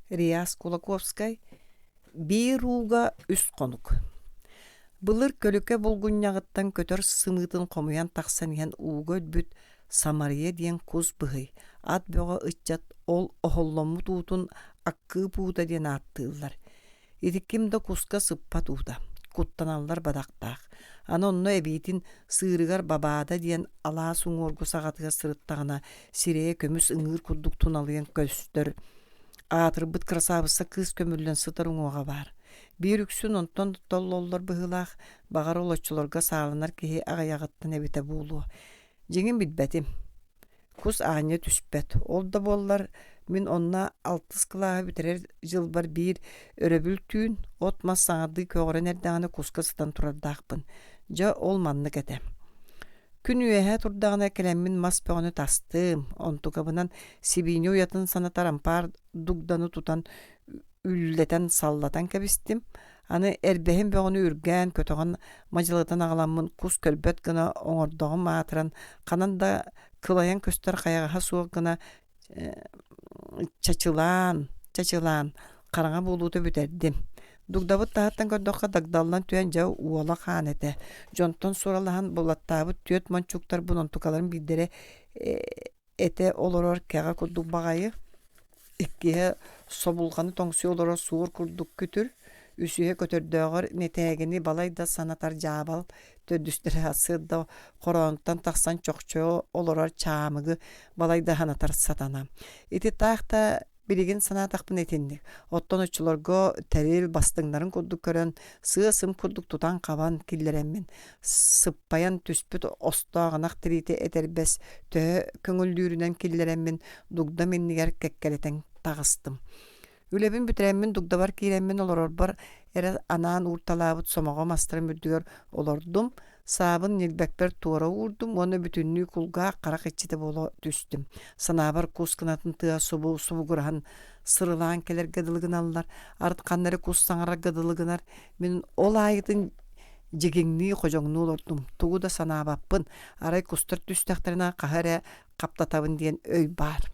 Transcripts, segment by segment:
Рияс Кулаковскай, бируга үс конук. Былыр көлөкө булгуннягыттан көтөр сымытын комуян тахсан иен угөт бүт Самария диен куз быгый. Ат бөҕө ыччат ол оһолломму туутун аккыы пуута диен аттыыллар. Итиккимда куска сыппа туута. Куттаналлар бадактаах. Аны онно эбиитин сыырыгар бабаада диен алаа суңоргу саҕатыга сырыттаҕына сирее көмүс ыҥыыр курдук туналыйан көстөр. Аатырбыт красавыса кыыс көмүллэн сытар уҥуоҕа баар. Биир үксүн онтон толлоллор быһыылаах багар олоччулорга сааланар киһи аҕайаҕыттан эбитэ буулуо. Жиңин билбэтим. Кус ааñа түспэт. Ол да буоллар мин онна 6 кылааһы битерер жылбар биир өрөбүл түүн от мас саҥардыы көҕөрөн эрдэҕинэ куска сытан турардаахпын. Дьа ол маннык этэ. Күн үөһэ турдаҕына кэлэммин мас бөҕөнү тастыым. Онтугабынан сибиини уятын санатар ампаар дугдану тутан үллэтэн саллатан кэбистим. Аны эрбэһин бөҕөнү үргээн көтөҕөн мадьылыытан аҕаламмын кус көлбөт гына оҥордоҕун маатыран ханан да кылайан көстөр хайаҕаһа суох гына чачылаан хараҥа буолуута бүтердим. Дугдабыт таһаттан көрдөххө дагдаллан түөн жау уола хаан этэ. Дьонтон суралаһан булаттаабыт түөт манчуктар бунонтукаларын билдере эте олорор кэҕэ курдук баҕайы. Иккиһэ собулҕаны тоҥсуй олорор суур курдук күтүр. Үсүһэ көтөрдөөгөр нетээгини балай да санатар жаабал төдүстэрэ асыырда хороонтан тахсан чохчоо олорор чаамыгы балай да ханатар сатана. Ити таахта билигин санаатахпын этинник. Оттон учулорго тәрил бастыңнарын курдук көрөн сыа-сым курдук тутан кабан киллереммин. Сыппаян түспүт остоағанақ тирите этербес төһө көңүлдүүрүнэн киллереммин дугда миннигер кеккелетен тагыстым. Үлебин бүтүрэммин дугдабар кииреммин олорорбар эре анаан уурталаабыт сомоҕо мастарын бүрдүгөр олордум. Саабын нилбэкпер туора уурдум, оны бүтүннүү кулгаа карак иччите боло түстүм. Санаабар кускынатын тыа субугурахан сырылаан келер гадылыгыналлар, арытканнары куссаңара гадылыгынар. Мен ол айытын жигиңнии хожоңнуу олордум. Тугу да санаабаппын, арай кустар түстәхтерина кахаре каптатабын диен өй бар.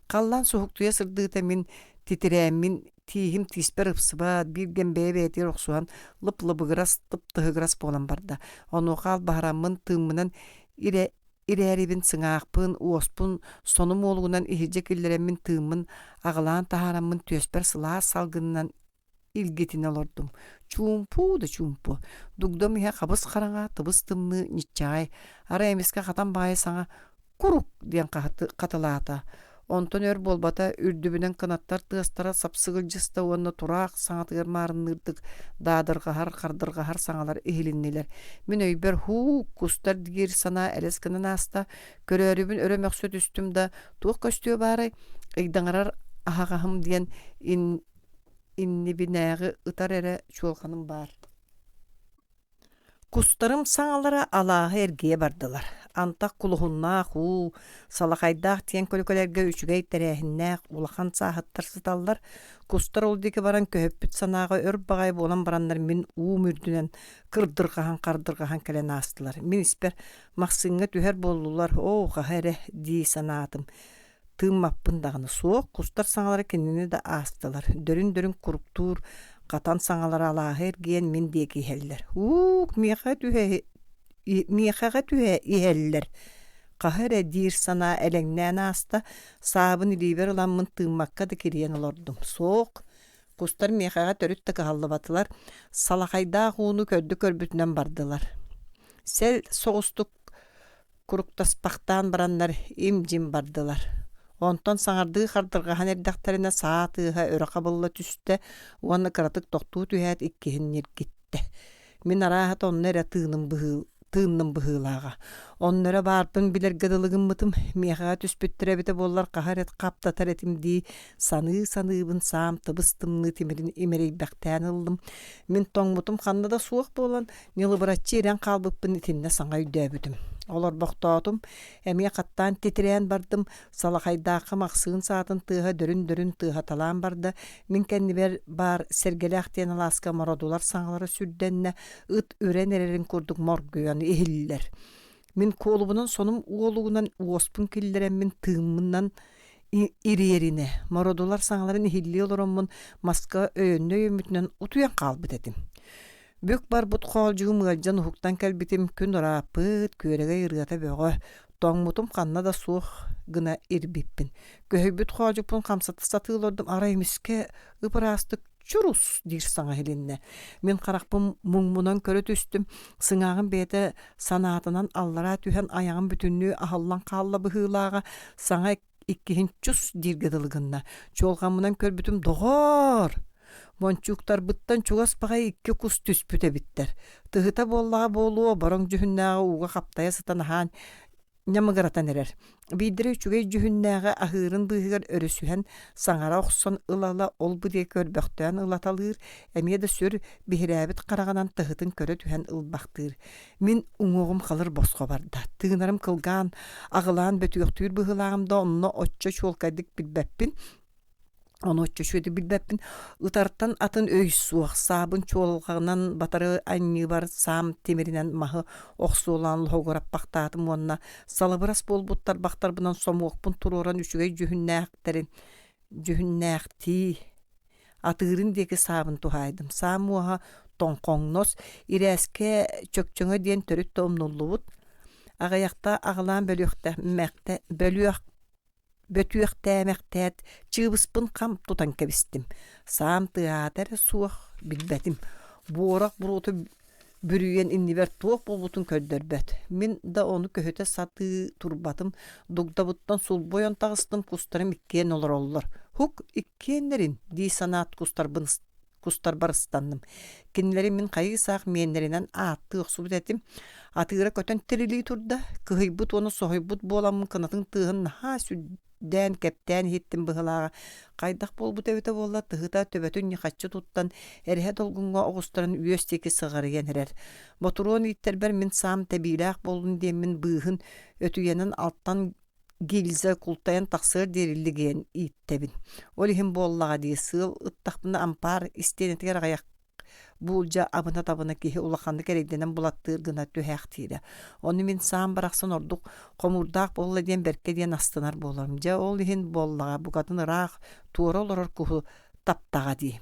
Қаллан суһуктуя сырдыыта мен титирэммин тиихим тиспер ыпсыбаат бирген бэбэти рохсуан лып-лыбыгырас тып-тыһыгырас болан барда. Онуохаал баһараммын тыыммынан ирээрибин сыҥаахпын уоспун сонум олугунан иһирдьэ киллереммин тыыммын аҕалаан таһаараммын түөспер сылаас салгынынан илгитин олордум. Чуумпу да чуумпу. Дугдом иһэ хабыс хараҥа тыбыс тымны ниччаай. Ара эмиске хатан баайа саҥа курук диэн катылаата. Онтон өр болбата үрдүбүнен кынаттар тыастара сапсыгылжыста уонна тураах саҥатыгар маарыннырдык даадыргаһар хардыргаһар саҥалар ихилиннилер. Мен өйбер кустар дигир санаа элескинен аста көрөөрүбүн өрөмөксөт үстүм да туох көстүө баары ыйдаҥарар аһаҕаһым диэн иннибинээҕи ытар эре чуолханым бар. Кустарым саҥалара алааһы эргие бардылар. Антак кулуһуннаах салахайдаах тиен көлөкөлерге үчүгэй тэрээһиннээх улахан сааһыттар сыталлар. Кустар олдики баран көһөппүт санаага өр багай болан бараннар мин мүрдүнен кардыргаһан келен аастылар. Мин испер махсыҥҥа түһэр боллулар. Хаһэре дии санаатым. Тыыммаппын даганы суох кустар саҥалара кинини да аастылар. Дөрүн куруктуур катан саҥалара алааһы эргиен мин диэки иһэллэр. Миэхэҕэ түһэ иһэллэр. Хаһэре диир санаа элэҥнээн ааста саабын илиибэр ыламмын тыыммакка да кириэн олордум. Суох кустар миэхэҕэ төрүт да каһаллыбатылар. Салахайдаах ууну көрдү көрбүтүнэн бардылар. Сэл соҕустук куруктаспахтаан бараннар им-жим бардылар. Онтон саҥардыы хардыргаһан эрдэхтэринэ саатыыһа өрө хабылла түстэ уонна кыратык тохтуу түһэät иккиһин ньиргитте. Мин арааһа онно эре тыынным быһыылааҕа. Оннора баарпын билэр гадылыгыммытым миэхэҕэ түспүттэрэ бите буоллар хаһарет каптатар этим дии саныыбын саам тыбыстымны тимирин имерейбэхтээн ыллым. Мин тоҥмутум ханна да суох буолан ньылыбыраччы ирэн хаалбыппын итиннэ саҥа үйдөөбүтүм. Олор бохтоотум, эмиэ каттаан титирээн бардым, салахайдаахха махсыын саатын тыыһа дөрүн тыыһаталаан барда, мин кэннибэр бар сэргэлээх тиэн алааска мородулар саҥалара сүрдэннэ, ыт үрэн эрэрин курдук моргуйан иһиллэр. Мин куолубунан сонум уолугунан уоспун киллэрэммин тыыммыннан iriyerine morodolar saŋalарын ihilli olorommun maska öýönne öýümütünen utuyan kalbıt edim. Bök bar but xoğulcuğum ıgalcan uhuktan kelbitim kün rapıt körege ırgata böğö. Toňmutum kanna da suuh gına irbippin. Köhübüt xoğulcupun kamsatı satılordum araymiske ıpırastık çurus dir saŋa helinne. Min qarakpım muňmunan körü tüstüm. Sıŋağın bete sanatınan allara tühen ayağın bütünlüğü ahallan kalla bıhılağa saŋa ikkihin çus dirgedilgınna. Çolgamınan körbütüm doğor. Monçuktar bıttan çugas bagay ikki kus tüspüte bitter. Tıhıta bollağa boluğa barong jühünnäge uga kaptaya sıtanahan ñamıgaratan erer. Bidire üçüge jühünnäge ahırın bıhıgar örüsühen saŋara oxson ılala ol bu diye körböktön ılatalır. Emiye de sür bihiräbit qaraganan tıhıtın körö tühen ılbaktır. Min uŋuğum kalır bosqa barda. Tığınarım kılgan, ağılan bötüyöktür bıhılağımda onunla otça çolkaydık bilbeppin. Onu çöşüdü bilbeppin. Utartan atın öy suaq sabın çoğulğanan batarı anni var sam temirinen mahı oqsu olan logorap baktatım onna. Salabıras bol buttar baktar bunan somuqpun turoran üçüge jühünnäqti. Atırın deki sabın tuhaydım. Samuha tonqoңnos ireske çökçöňe diyen törüt tomnulluwut. Agayaqta ağılan bölüqte mäqte bölüq bötüyöktäämäktät çığbıspın kam tutan kebistim. Sam teater suaq bilbetim. Borak burutu bürüyen inniver tuoq bulbutun köddörböt. Min da onu köhöte satı turbatım. Dugdabuttan sul boyon tağыстım kustarım ikkien olur olur. Huk ikkienlerin di sanat kustar barıstandım. Kinleri min kayı saq menlerinden attı oqsubut etim. Atıra köten tirili turda. Kıhıybut onu sohaybut bolamın kınatın tığın ha südden kepten hittim bıhılağa. Qaydak bol bu tevete bolla tıhıta töbetün yıkatçı tuttan erhe dolgunga oğustarın üyösteki sığarıyen erer. Motoron itterber min sam tebilaq bolun diye min bıhın ötüyenin alttan gilze kultayan taksır derilligen ittebin. Olihim bollağa diye sığıl ıttaqbına ampar istenetiger gayak bulca abına tabına kihi ulaqandı keregdenen bulattır gına tühäqtire. Onu min sam baraqsan orduk komurdaq bolla diyen berke diyen astanar bolarımca. Olihin bollağa bu kadın raq tuğra oloror kuhu taptağa diye.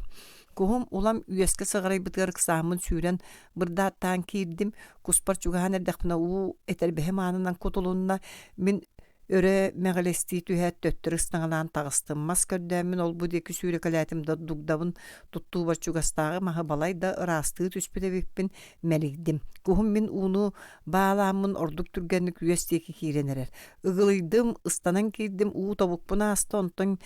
Kuhum ulam üyeske sığaray bıtgar kısamın süren bırda tankirdim. Kuspar çugahan erdaqbına u eterbehem anından kutulunna min öre megalesti tühet töttür ıstağılan tağыстım. Maskördemin ol bu deki sürekalätimde dugdabın tuttuğu barçugastağı maha balay da ırastığı tüspüde bippin meligdim. Kuhum min unu bağlamın orduk türgenlik üyesteki kirenerer. Igılıydım, ıstanan kirdim, uğu tabukpuna hasta onton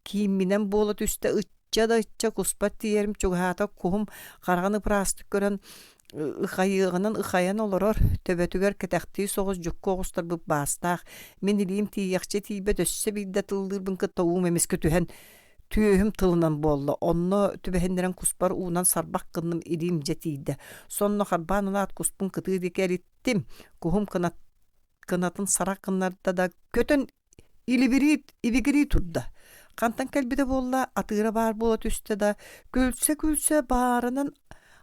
kiminen bolat üstte ıtça da ıtça kuspat diyerim çugahata kuhum qarağını pırastık gören ıxayığının ıxayan oloror. Töbetüger ketekti soğuz jukku oğustar bu bastaq. Men iliyim tiyakçı tiybe dösse bilde tıldırbın ki tavuğum emes kötühen tüyühüm tılınan bolla. Onno tübehenleren kuspar uğunan sarbaq kınным iliyim jetiydi. Sonno harbanına at kuspun kıtığı diker ittim. Kuhum kınatın sarak kınlarda da kötün ilibiri turda. Kantan kelbide bolla atıra bar bolat üstte da gülse bağırının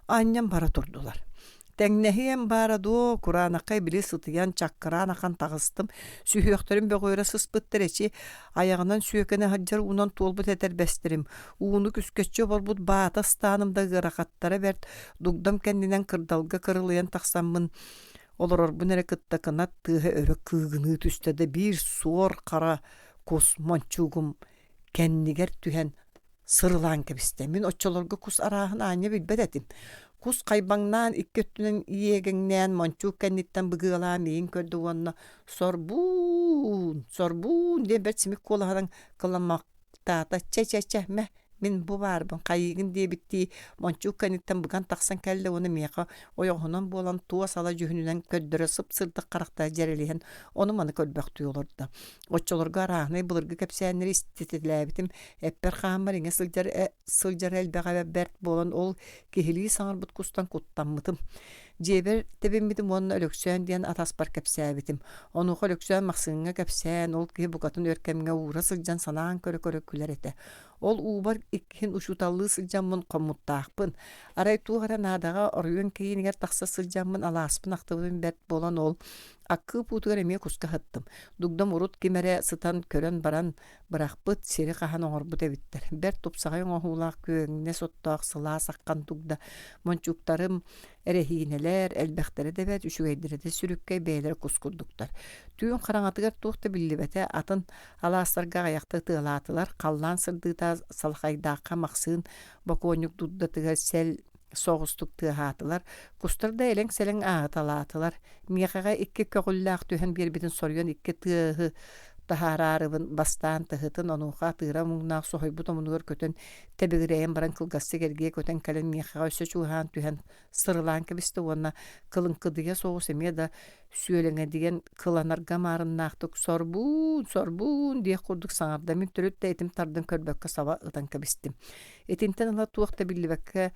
anyam bara turdular. Teňnehiyem bara do Kur'anakay bile sıtıyan çakkıran akan tağыстım. Sühüyöktörüm böğüre sıspıttır ayağından süyökene haccar unan tolbut eter bestirim. Uğunu küsketçe borbut bağda stanımda gırakatlara bert. Dugdam kendinen kırdalga kırılayan taqsammın. Oloror bu nere kıtta kınat tığı örü kığını tüstede bir suor kara kos mançugum kendiger tühen sırılan kebiste. Min oççolorga kus arahın anya bilbet edim. Kus kaybaŋnan ikketünen iyegeŋnän mançuk kennitten bıgıla meyin kördü onna sorbun diye bet simik kolahadan kılamakta çe meh min bu barbın kayıgın diye bitti mançuk kennitten bıgan taksan kelle onu meqa oyoğunan bolan tuğa sala jühününen köddüre sıp sırdık karakta jerelihen onu manı kölböktü olurdu. Oççolorga arahını bulurgu kepsänleri istetiläbitim epper xamariŋe sıljar elbeğe bert bolan ol kihili saŋar but kustan kuttanmıtım. Jeber tebemmidim onu ölöksön diyen ataspar kepsäbitim. Onu ölöksön maqsıŋa kepsän ol kihi bukatın örkemge uğra sıljan sanağın körö küler ete. Ol ubar ikkin uşutallığı sıljanmın komuttaqpın. Aray tuğara nadaga oryon keyiniger taqsa sıljanmın alaspın aqtıbın bert bolan ol Аккы путугар эмие куска хаттым. Дугдам урут кимере сытан көрөн баран бырахпыт сери кахан оңорбут эбиттер. Бер тупсагай оңохулаах көөгне соттоох сылаа саккан тугда мончуктарым эрехинелер, элбехтери дебет үшүгейдиреде сүрүккей бейлер кускурдуктар. Түйүн караңатыгар туухта биллибете атын алаастарга аякты тыылаатылар, қаллан сырдыта салхайдаакка максыын боконюк дуддатыга сел соғыстук тыахатылар, кустарда элең селең ааталаатылар, миякага икки көгүллаах түһэн биэрбитин сорйон икки тыахы тахараарыбын бастаан тыһытын онуха тыыра муңнаах сохойбут омунугар көтөн тебигирэйэн баран кылгассы кэргие көтөн кэлэн миякага өссө чууһаан түһэн сырылаан кэбисти уонна кылынкыдыга соҕус эмиэ да сүөлэҥэ диген кыланарга маарыннаахтык сорбуун диэх курдук саҥарда мин төрүттэ этим тардын көрбөккө саба ытан кэбистим. Этинтен ыла туохта биллибэккэ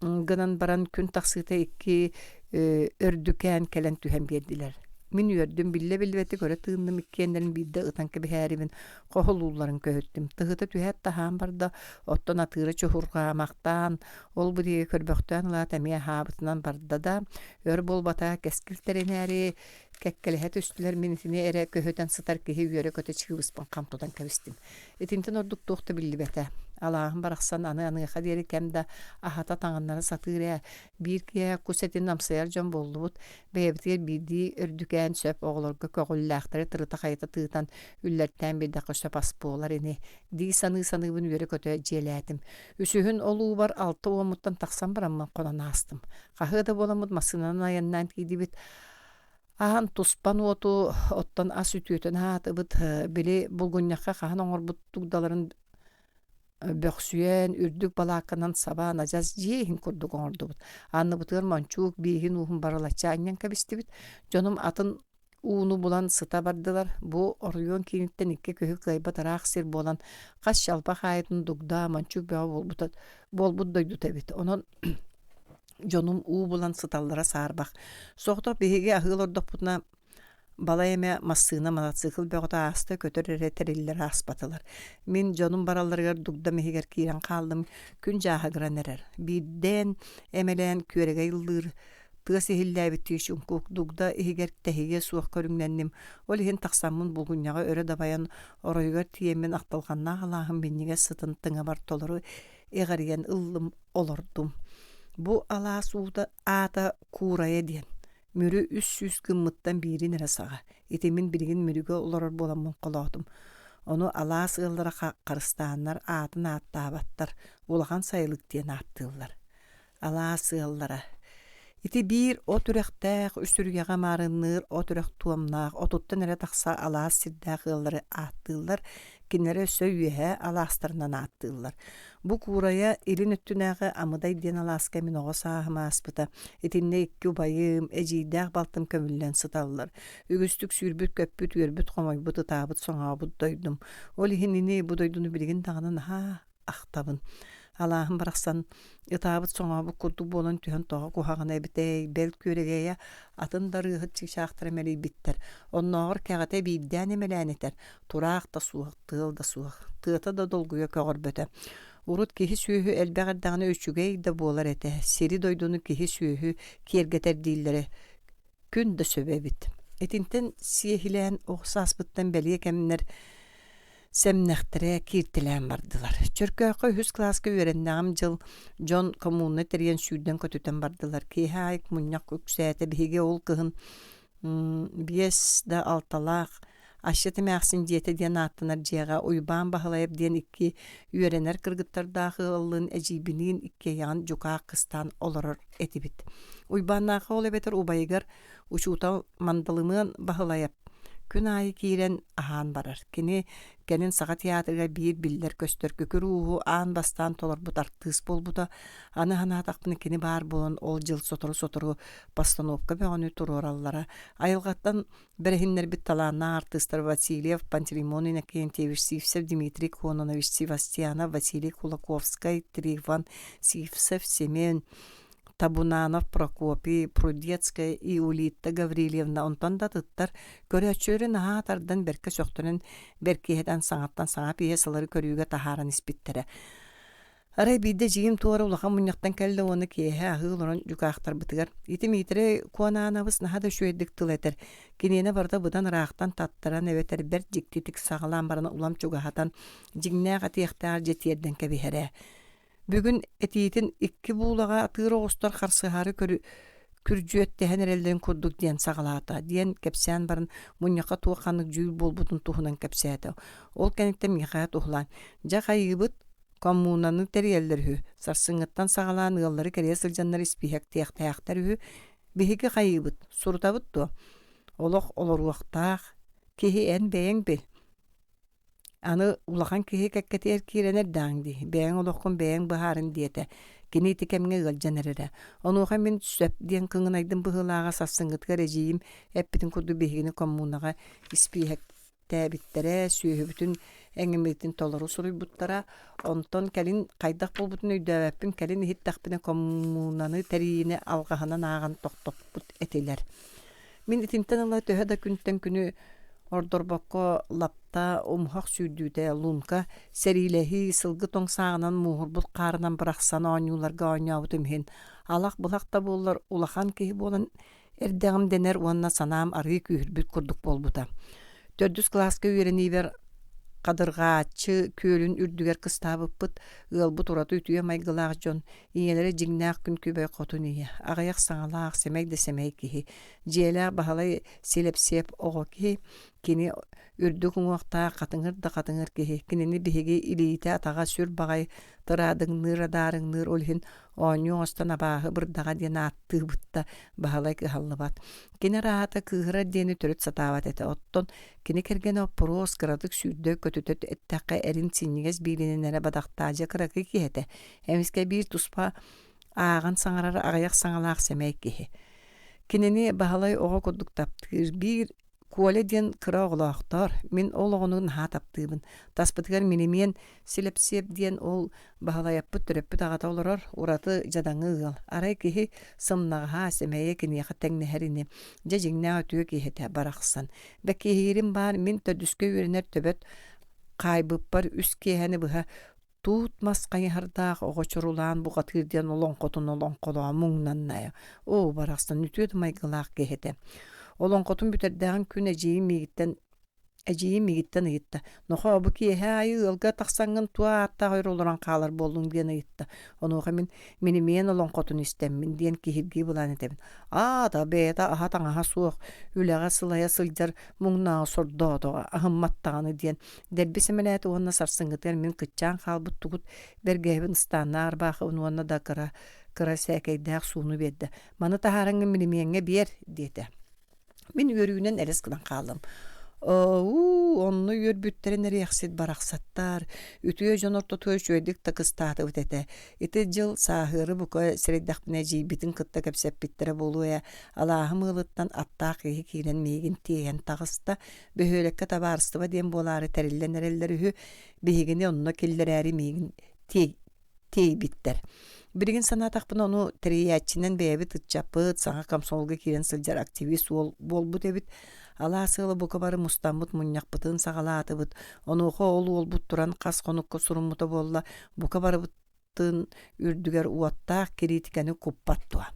гынан баран күн тахсыыта икки өрдүкээн кэлэн түһэн биэрдилэр. Мин үөрдүм билле-биллебети көрө тыынным иккиэннерин биирде ытан кэбиһээрибин хохулууларын көһөттүм. Тыһыта түһээт таһаан барда оттон атыыра чуһургаамахтаан, ол будиги көрбөхтөөн ылаат эмиэ хаабытынан барда да өр болбата кэскилтеринээри кэккэлэһэ түстүлэр минитини эре көһөтөн сытар киһи үөрэ көтө чыгыбыспын камтудан кэбистим. Этинтен ордук туохта биллибете. Алааһын барахсан аны-аныыха диэри кэмда ахата таҥаннары сатыырэ биир киэ кусетин намсыяр дьон боллубут бэйэбитигэр биирдии өрдүкээн сөп оҕолорго көгүллээхтары тырыта хайыта тыытан үллэртээн биирдэххэ сөп аспуулар ини дии саныы-саныыбын үөрэ көтө дьиэлээтим. Үсүһүн олуу бар 6 уомуттан тахсан бараммын хононаастым. Хаһыада боламмыт массыынан аяннаан киидибит ахан туспан уоту оттон ас үтүөтөн хаатыбыт били булгунньахха хаһан оҥорбут тугдаларын бөхсүйэн үрдүк балаакканан сабаан ажас жиэһин курдук оҥордубут. Анны бытыгар манчуук бииһин уухун барылачча аньян кэбистибит. Дьонум атын ууну булан сыта бардылар. Бу оруйуон кииниттен икки көһү кыайбатараах сир буолан хас шалпа хаайытын дугда манчуук бөҕө болбут дойдут эбит. Онон дьонум уу булан сыталлара саарбах. Соҕотох биһиги аһыыл ордохпутуна бала эме массыына мотоцикл бөҕөтө ааста көтөр эре териллер ааспатылар. Мин дьонум баралларыгар дугда миһигэр киирэн хааллым күн жааһыгыран эрэр. Биирдэн эмэлээн күөрэгэй ыллыыр тыас иһиллээбит тиишүнкук дугда иһигэр тэһиге суох көрүҥнэнним. Ол иһин тахсаммын булгунньаҕа өрө дабайан оройугар тиэммин ахталҕаннаах алааһым минниге сытын тыҥа бар толору иҕариэн ыллым олордум. Бу алаас уута аата куурайа диэн. Мүрү 300 кыммыттан биирин эре саҕа. Итимин билигин мүрүгө олорор боламмын колоотум. Ону алаас ыллара карыстааннар аатын ааттаабаттар. Улахан сайылык диэн ааттыыллар. Алаас ыллара. Ити биир от үрехтээх үстүрүгэҕэ маарынныыр от үрэх туомнаах отуттан эре тахса алаас сирдээх ыллары ааттыыллар. Киннере сөйүэһэ алаастарынан ааттыыллар. Бу куурая илин өттүнээҕэ амыдай диэн алааска мин оҕо сааһымааспыта. Итинне икки убайым, эдьиийдээх балтым көмүллэн сыталлар. Үгүстүк сүүрбүт көппүт үөрбүт хомойбут ытаабыт соҥообут дойдум. Ол иһинини бу дойдуну билигин таҕынан ахтабын. Алааһын барахсан ытаабыт соҥообут курдук буолан түһэн тоҕо куһаҕына эбитэй бэл күөрэгэйэ атын дарыыһыт чигшаахтар эмэлийбиттэр. Оннооҕор кэҕэтэ биирдээн эмэлээнитэр. Тураах да суох, тыал да суох. Тыата да долгуйа көҕөрбөтө. Урут киһи сүүһү элбэҕэрдэҕинэ үчүгэй да буолар этэ. Сири дойдуну киһи сүүһү киэргэтэр дииллэри күн да сөбөбүт. Этинтен сиэһилээн охсааспыттан бэлиэ кэмнэр сэмнэхтэрэ кииртилээн бардылар. Чөркөөххө 100 класска үөрэннэҕим дьыл дьон коммуна терийэн сүүрдэн көтүтэн бардылар. Киэһэ айык мунньах үксээте биһиги ол кыһын 5 да 6 Ашчыты мәхсин диете диэн ааттанар дьиэҕэ уйбаан баһылайып диэн икки үөрэнэр кыргыттардаахы ыллын эдьиибинигин иккейэҕин дьукаах кыстаан олорор этибит. Уйбааннаахы ол эбэтэр убайыгар учуута мандалымыан баһылайап күн айы киирэн аһаан барар. Кэнин саҕа театрга биир биллэр көстөр күкүр ууху аан бастаан толорбут артыыс болбута. Аны ханаатахпыны кини баар болон ол дьыл сотору постановка бөҕөнү туруораллара. Айылҕаттан бэрэһиннэр бит талаанна артыстар Васильев, Пантелеймон Иннокентьевич Сивцев, Дмитрий Кононович Севастьянов, Василий Кулаковский, Трифон Сивцев, Семен Табунанов, Прокопий, Прудецкая и Улита Гаврилевна онтон да тыттар көрөчөрү наһаатардан берке сөктөрүн беркиһэтен саңаттан саңа пьесалары көрүүгө тахааран испиттере. Арай биде жиим туара улахан муньяктан кэлле оны киэхэ ахыыл орон жукаахтар бытыгар. Ити миитре куанаанабыс наха да шуэддик тылетер. Киниэне барда быдан ыраахтан таттаран эбетер бер жиктитик сагалаан барана улам чугахатан жигнээх атыахтаар жетиэрден кэбиһэрэ. Бүгүн этиитин икки буулага атыыр оҕустар харсыһаары күржүөт тэһэн эрэллэрин курдук диэн сагалаата. Диэн кэпсээн барын муньяка туоханнык жүүл болбутун туһунан кэпсээtä. Ол кэнниттэн миэхээ тухлаан. Жа хайыыбыт коммунаны терьеллер сарсыңыттан сагалаан ыаллары кэрээ сылдьаннар испиһэк тиэхтээхтэр биһиги хайыыбыт сурутабыт дуо. Олох олоруохтаах киһи эн бэйэң бил. Аны улахан киһи кэккэтиэр киирэнэр дааңди. Бэйэң олохкун бэйэң быһаарын диэтэ. Кини ити кэмҥэ ыалдьанарэрэ. Онуоха мин сөп диэн кыҥынайдын быһыылааҕа сарсыңыткар эдьиим эппитин курду биһигини коммунага испиһэктээбиттерэ сүүһүбүтүн эҥимитин толору суруйбуттара онтон кэлин хайдах болбутун өйдөөбэппин кэлин иһиттахпина коммунаны тэриини алгаһынан ааган тохтоппут этилэр. Мин итинтен ала төһө да күнтен күнү ордорбокко лапта умхах сүйдүүтэ лунка серилэһи сылгы тоҥсааҕынан муухурбут каарынан бырахсан ооньууларга ооньообутум хин алах булахта буоллар улахан киһи буолан эрдэҕим денер уонна санаам арыы күүһүрбүт курдук болбута. 4 класска үөрениибэр кадыргааччы күөлүн үрдүгэр кыстаабыппыт ыалбут ураты үтүө майгылаах дьон иңелери жиңнаах күн күбэй хотун ие аҕайах саҥалаах сэмэй да сэмэй киһи дьиэлээх баһалай силэпсиэп оҕо киһи кини үрдүк уҥуохтаах катыҥыр киһи кинини биһиги илиитэ атаҕа сүр баҕай тыраадыҥныыр адаарыҥныыр олиһин оонньуу оҕостон абааһы бырдаҕа диэн ааттыыбытта баһалай кыһаллыбат. Кини раата кыыһыра диэни төрүт сатаабат этэ оттон кини кэргэн оппороос кырадык сүүрдөө көтүтөт эттээххэ эрин синньигэс биилининэрэ бадахтаадьа кыракы киһэтэ эмискэ биир туспа ааган саҥарар аҕайах саҥалаах сэмэй киһи. Кинини баһалай оҕо курдук таптыыр биир Куоле диэн кыра оҕолоохтор, мин ол оҕону наһаа таптыыбын. Таспытыгар минимиэн силэпсиэп диэн ол баһалайаппыт төрөппүт аҕата олорор, ураты жадаҥы ыал. Арай киһи сымнаҕаһаа сэмэйэ киниэхэ тэҥнэһэрини, дьэ дьиҥнээх өтүө киһитэ барахсан. Бэ киһиирин баар мин төдүскө үөрэнэр төбөт хаайбыппар үс киэһэни быһа туут маскайыһардаах оҕочурулаан буҕатыыр диэн олоҥхотун олоҥхолоо муҥнаннайа. Оо барахсан үтүөт майгылаах киһитэ. Олоңкотун бүтэрдээҕин күн эдьиийим мигиттэн ыйытта. Нохо обу киэһэ айы ылга тахсаҥҥын туа ааттаах ойр олорон хаалар буоллуҥ диэн ыйытта. Онуоха минимиэн олоңкотун истэммин диэн киһиргии булан этебин. Да бэйэта аһа таҥаһа суох үлэҕэ сылайа сылдьар муҥнааҕы сордоотоҕа аһымматтаҕаны диэн дэрби сэмэлээти уонна сарсыҥҥытыгар мин кыччаан хаалбыт тугут бергэһибин ыстаанна арбаахы уонна да кыра сээкэйдээх сууну биэрдэ. Маны таһаарыҥҥы минимиэҥҥэ биэр диэтэ. Мин үөрүүнэн элес кынан хаалым. Онну үөрбүттерин эриэхсит барахсаттар. Үтүө дьонорто төөчүөдик такыстаатыбыт этэ. Ити дьыл сааһыыры бука сирэйдэхпинэ дьиибитин кытта кэпсэппиттерэ болуя. Алааһым ыылыттан аттаах киһи киирэн миигин тиэйэн тагыста бөһүөлекке табаарыстыба диэн буолаары тэриллэн эрэллэр үһү биһигини онно киллэрээри миигин тиэйбиттэр. Биригин санаатахпын ону тэрийячинен бэйэбит ытчаппыт саҥа комсомолга киирэн сылдьар активист болбут эбит. Алаасыылы бука бары мустаммыт мунньахпытын сагалаатыбыт. Онуохо ол уолбут туран хас хонукко суруммута буолла бука барыбыттын үрдүгэр уаттаах критиканы куппаттуа.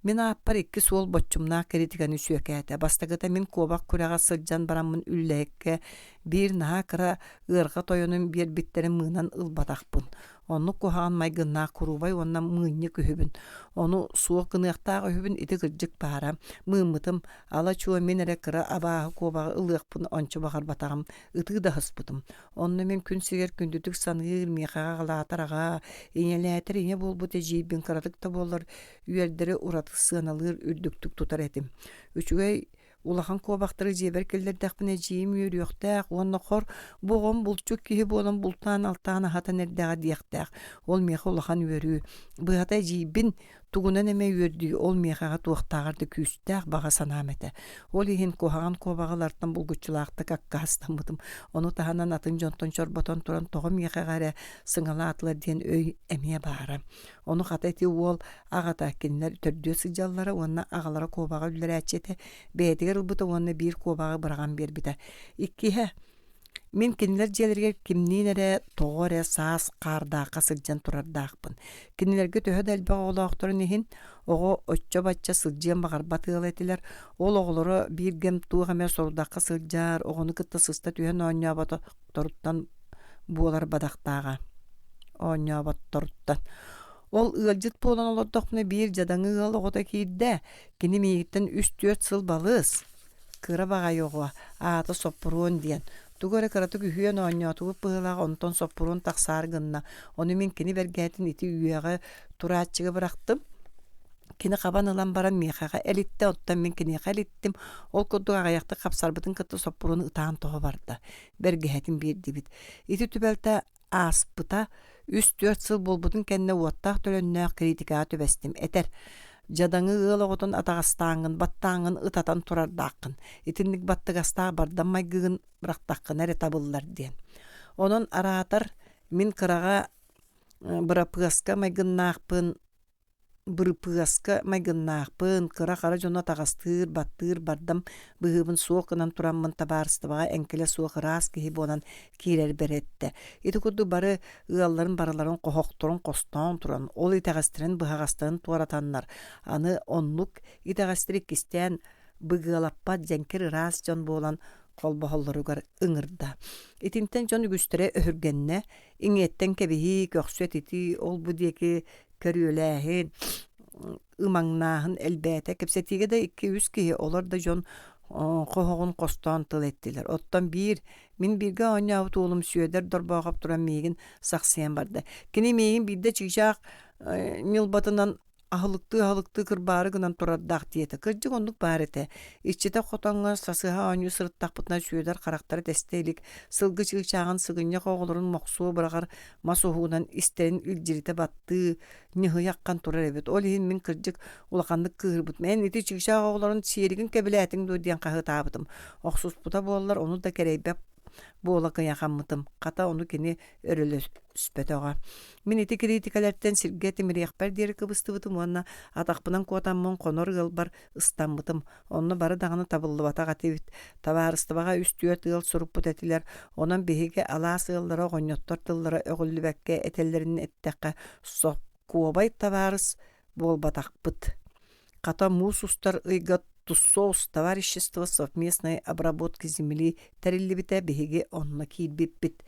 Мен ааппар икки суол боччумнаах критиканы сүйөкээте. Бастагыта мен куобак күрэҕэ сылдьан бараммын үллэекке биир наһаа кыра ыарга тойонун биэрбиттерин мыынан ылбатахпын. Onu kuhan maygınna kurubay onna mığınny kühübün. Onu suok gınıqtağı ühübün iti gırcık para. Mığmıtım ala çuva menere kıra abağı kubağı ılıqpın onçu bakar batağım. Itı da hıspıtım. Onu mümkün siger kündütük sanıgır miyağa gılatarağa. İnyelätir inye bol bu tecibin kıradık da bollar. Üyerdere uratı sığınalır ürdüktük tutar etim. Üçügey Улахан куобахтары жебер келлердәхпіне жиим үйріқтәқ, онны қор бұғым бұлчук кейі болын бұлтан алтан ахатан әрдәға дейқтәқ. Ол меқі улахан үйрі. Бұғата жейбін тугунан эме үйрді, ол меқаға туақтағарды күйістәқ баға санаметі. Ол ехін куаған куобағылардан бұлгүтчілақты какқастан бұдым. Оны тағанан атын жонтон чорбатон туран тоғы меқағары сыңала атылар ден өй әме бары. Оны қатайты ол ағата кенілер түрді сыджалары, онына ағалары куобаға үлдер әтчеті, бәйтігер ұлбыты онына бір куобаға бұраған бер біті. Иккіхе Мен кинилер желерге кимнинере тоғоре саас қардаққа сылжан турардақпын. Кинилерге төхөд әлбіға олақтырын ехін, оғы отчо бачча сылжан бағар батығыл етілер. Ол оғылары биргем туғаме сорудаққа сылжар, оғыны кытты сыста түйен оңя торуттан буолар бадақтаға. Оңя торуттан. Ол ылжыт болан олордоқны бир жадаңы ыл оғыта кейді. Кини мейгіттен 3-4 сыл балыз. Кыра баға йоғуа, аты соппыруын дейін. Тугары караты күхүйен оңнятуы пыылаға онтон соппурун тақсар гынна. Оны мен кені бергәтін ити үйеға туратчыға бырақтым. Кені қабан ылан баран мейхаға әлітті, оттан мен кенеға әліттім. Ол көддіға аяқты қапсарбытын кытты соппурун ытағын тоғы барды. Бергәтін берді бит. Ити түбәлті аспыта 3-4 сыл болбутын кәнне уаттақ төлөннәқ критикаға төбәстім. Этер. Жадаңы ылығытын атағастаңын, баттаңын ытатан турардақын. Итинник баттығастаға бардан майгығын бірақтақын әрі табылылар ден. Онын аратар мен қыраға бұра пығасқа майгыннақпын, бұры пығасқа майгыннақпын, қыра қара жона тағастыр, баттыр, бардам бұғыбын суықынан тұрамын табарыстыбаға әңкеле суық рас кейі болан кейлер беретті. Еті күрді бары ұяларын барыларын қоқторын қостан тұран. Ол итағастырын бұғағастырын туаратаннар. Аны онлық итағастыры кестен бұғалаппа жәңкер рас жон болан қолбағыларығар ұңырда. Етінтен жон үгістірі өһіргенне, иңеттен кәбігі көқсует еті ол бұдекі көрүләһин ымаңнаһын әлбәтә кепсетиге дә 2-3 кие олар да жон қоғын қостан тыл еттилер. Оттан мен бирге оңяу тулым сүйедер дорбағап туран мейгин сақсиян барды. Кені мейгин бидде чигжақ милбатынан ахылықты кырбары гынан турардақ диеті. Кыржық ондық бар еті. Иччета қотаңға сасыға оңю сырыттақ бұтына сүйедер қарақтары тестейлік. Сылғы чығычағын сығынне қоғылырын моқсуы бірағар масуғуынан истерін үлджіріті батты, нехы яққан турар әбет. Ол ең мен кыржық улақандық кығыр бұт. Мен еті чығычағы қоғылырын сиерігін кәбілі әтің дөйден қағы табытым. Оқсус бұта болалар, оны да кәрейбәп бола кыяқаммытым. Қата оны кені өрілі үспетоға. Мен еті критикалерттен сиргеті мірияқпар дері кыбыстыбытым. Онна атақпынан қуатаммын қонор ғылбар ұстанбытым. Онны бары дағаны табылды батаға тевит. Табарыстыбаға 3-4 ыл сұрып бұт әтілер. Онан бейге ала сығылдары, ғоньоттар тылдары өғілі бәкке әтелерінің әттәққа соқ куабай табарыс бол батақ бұт. Қата мус ұстар ұйғат Туссоус товарищество совместной обработки земли тәрелебіті беге онына кейбеппет.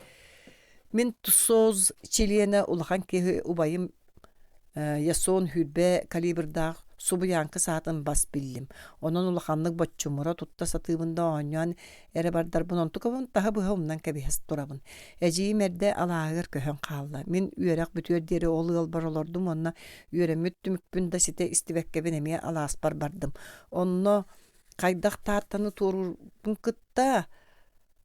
Мен Туссоус чилена улахан кеге убайым ясон хүрбе калибрдақ субуянкы сатын бас биллим. Онын улаханлык баччумура тутта сатыбында оңян әрі бардар бұнын тұқывын тағы бұға умнан кәбихес тұрабын. Әжейім әрді алағыр көхін қалла. Мен үйерек бүтөрдері олы албар олардым, онына үйеремет түмікпін да сете істібәккебін әме аласпар бардым. Онына қайдақ тартаны торурбын кытта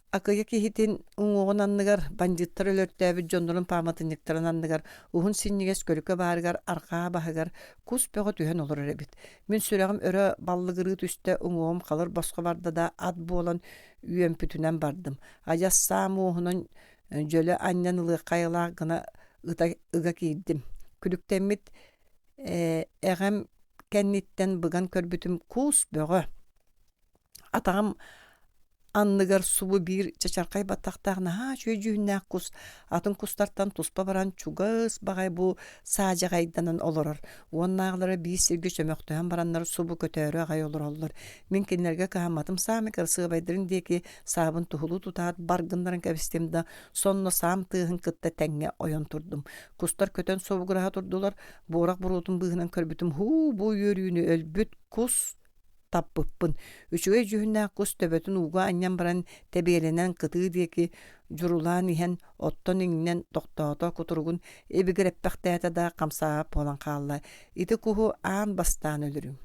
акыя кихитин уңуғын анныгар бандиттар өлөрттәбі жондырын паматынниктарын анныгар уһун синнигес көлүкө баарыгар арқаа баһыгар кус пөҕө түһэн олор эребит. Мен сүрәгім өрө баллыгыры түсте уңуғым қалыр босқа барда да ат болан үйен пүтүнен бардым. Ажассаам уһунан жөлө аннан ылы қайылаа гына ыга кийдим. Күлүктеммит эгэм кенниттен быган көрбүтүм кус пөҕө. Атағым анныгар субу бир чачаркай баттактагына чөй жүүннәк кус атын кустартан туспа баран чугас багай бу саажагайданан олорор уоннаагылары бии сирге чөмөктөөн бараннар субу көтөрө агай олороллор мен кинерге кааматым саамы кырсыгабайдырын деки саабын тухулу тутаат баргындарын кабистемда сонно саам тыыхын кытта теңге ойон турдум кустар көтөн собугураха турдулар буурак буруутун быыхынан көрбүтүм бу үйөрүүнү өлбүт кус таппыппын. Үчүгэй жүһүннää кус төбөтүн уга аньян баран тебиэленэн кытыы диэки журулаан иһэн оттон иҥнэн тохтоото кутуругун эбигирэппэхтээта да камсаап болан хаалла. Ити куһу аан бастаан өлүрүм.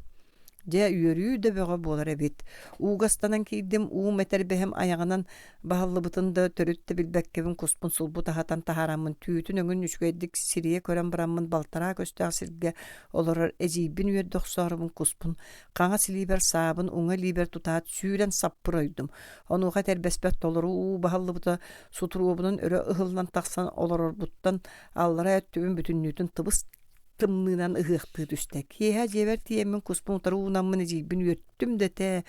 Дэ үйөрүү да бөҕө буолар эбит. Уугастанан кийдим уу мэтербэһэм аяҕынан баһаллыбытында төрүттэ билбэккебин куспун сулбу таһатан таһараммын түүтүн өҥүн үчүгэйдик сирие көрөн бараммын балтараа көстөөх сиргэ олорор эжийбин үөрдөхсоорубун куспун хаҥа силиибэр саабын уҥа лиибэр тутаат сүүрэн саппыр ойдум. Онуха тербеспэт толору уу баһаллыбыта сутуруубунун өрө ыһыллан тахсан олорорбуттан аллара өттүбүн бүтүннүүтүн тыбыс tımnınan ıhıqtı düştek. Heha jeber tiyemin kuspuntarı unamını jibin yöttüm de te.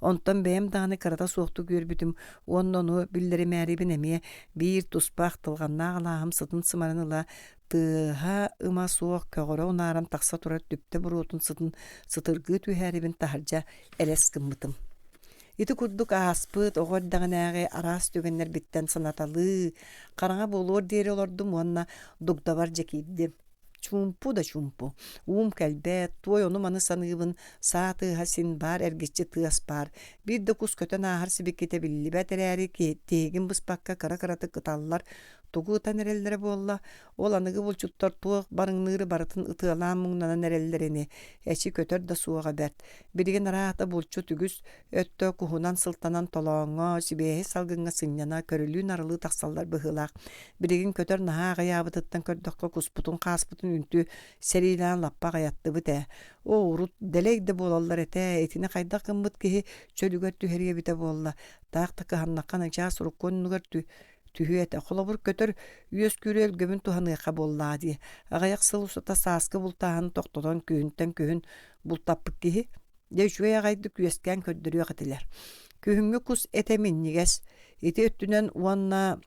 Ondan beyim dağını karata soğuktu görbüdüm. Ondan o billeri məribin emiye bir tuspaq tılğanna ağlağım sıtın sımarınıla tıha ıma soğuk köğora onaram taqsa turar düpte burotun sıtın sıtırgı tüheribin taharca eles kımmıtım. Ити курдук ааспыт, оҕордағынааҕы араас түгеннер биттен санаталы, қараҥа болуор диэри олордум уонна дугдабар жекиидди. Чумпу да чумпу. Кэлбэт, туой ону маны саныыбын саа тыыһа син бар, эргиччи тыас бар. Бир да кус көтөн аахар сибикките биллибэт эрээри тиэгин быспакка кара-караты кыталлар тугу ытан эреллере буолла. Ол аныгы булчуттар туох барыңныыры барытын ытыалаан муңнанан эреллерини. Эчи көтөр да суоҕа бэрт. Бириген араата булчу түгүс өттө куһунан сылтанан толооҥо, сибээһи салгыҥҥа сынньана көрүлүүн арылыы тахсаллар быһыылаах. Бириген көтөр наһаа аҕайаабытыттан көрдөххө куспутун хааспытын үнтү сериилаан лаппа аҕайаттыбыт ээ. Урут делейде буолаллар этэ, этини хайдах кыммыт киһи чөлүгөр түһэригэбитэ буолла. Таах такыһаннакка начаа суруккуоннугар түһүэтэ. Холобур көтөр үөс күрэл gömүн туһаныыха буоллаа дии. Аҕайах сыл усата сааскы бултааһын тохтотон күһүнтэн күһүн бултаппыт киһи дэйчүгэй аҕайды күөскään көрдөрүөх этилэр. Күһүҥҥү кус этеминнигэс ити өттүнэн уонна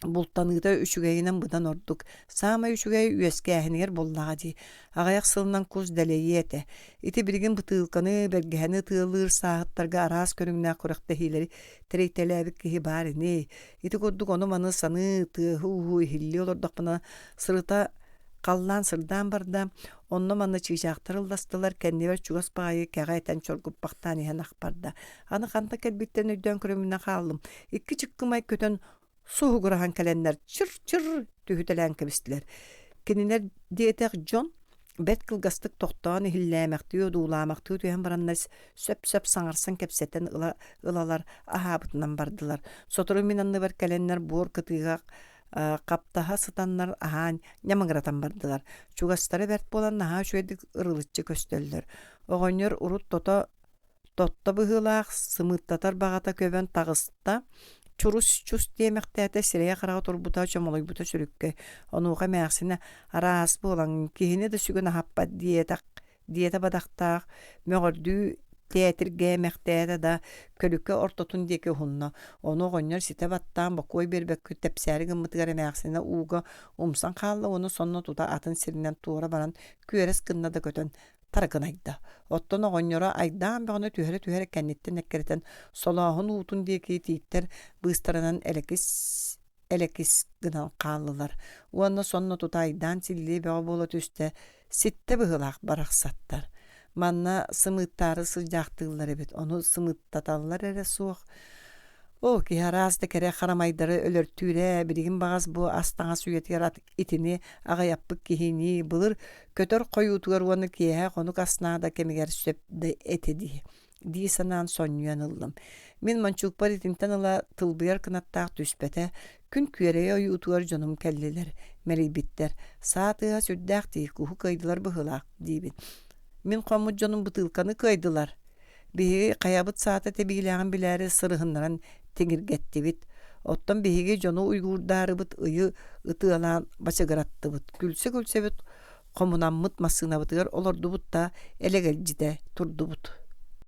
бултаныыта үчүгэйинэн быдан ордук. Саама үчүгэй үөскээһинигэр боллаҕа дии. Аҕайах сылынан кус дэлэйи этэ. Ити билигин бытыылканы бэргэһэни тыалыыр сааһыттарга араас көрүҥнээх курахта хиилэри тэрэйтэлээбик киһи баар ини. Ити курдук ону маны саны тыаһы уһуу иһиллии олордохпуна сырыта қаллаан сырдаан барда онно манна чыычаахтарылластылар кэннибэр чугас баайы кэҕэ этэн чоргуппахтаан иһэн ахпарда. Аны ханта кэлбиттэн өйдөөн көрөмүнэн хааллым. Икки чыккымай көтөн суһугураһан кэлэннэр чыр-чыр түһүтэлээн кэбистилэр. Кинилэр диэтэх Дьон бэт кылгастык тохтоон иһиллээмэхтүү дуулаамахтыы түһэн бараннар сөп-сөп саҥарсан кэпсэтэн ылалар аһаабытынан бардылар. Сотору минанныбар кэлэннэр буор кытыыга каптаха сытаннар аһаан нямыгыратан бардылар. Чугастары бэрт болан наһаа үчүгэдик ырылыччы көстөллөр. Оҕонньор урут тотто быһыылаах сымыттатар баҕата көбөн тагыста чурус диэмэхтээте сирэйэ хараҕа турбута чомолойбута сүрүккэ. Онууха мээхсине араас буолан киһини да сүгүн аһаппат диэта бадахтаах мөҕөрдүү театиргээмэхтээте да көлүккэ ортотун диэки хунна. Ону оҕонньор сите баттаан бокуой бербеккү тэпсээри гыммытыгар эмээхсине ууга умсан хаалла ону сонно тута атын сиринэн туора баран күөрэс кынна да көтөн таргын айда. Оттон оҕонньоро айдаан бэҕону түһэрэ кэнниттен эккеритен солооһун уутун диэки тииттер быыстарынан элекис гынан хааллылар. Уонна сонно тута айдаан силлии бэҕо буола түстэ ситте быһылаах барахсаттар. Манна сымыттары сылдьаахтыыллар эбит. Ону сымыттаталлар эрэ суох. Ки араас да кэрэ харамайдары өлөртүүрэ билигин багас бу астаҥа сүйетигер итини аҕайаппык киһини былыр көтөр хойуутугар уону киэһэ хонук аснаада кемигэр сөп да этеди. Дии санаан сонньуан ыллым. Мин манчуукпар итинтен ыла тылбыйар кынаттаах түспэтэ күн күөрэй ойуутугар дьонум кэллилэр, мэрийбиттэр. Саатыа сүрдээх дии куһу кайдылар быһылаах диибит. Мин хоммут дьонум бытыылканы кайдылар. Биһиги хаябыт саата тебигилээҕин билээри сырыһыннаран тиҥиргэттибит. Оттон биһиги дьону уйгуурдаарыбыт ыйы ытыалаан бачыгыраттыбыт. Күлсэ-күлсэбит хомунаммыт массыынабытыгар олордубут да элегэлдьите турдубут.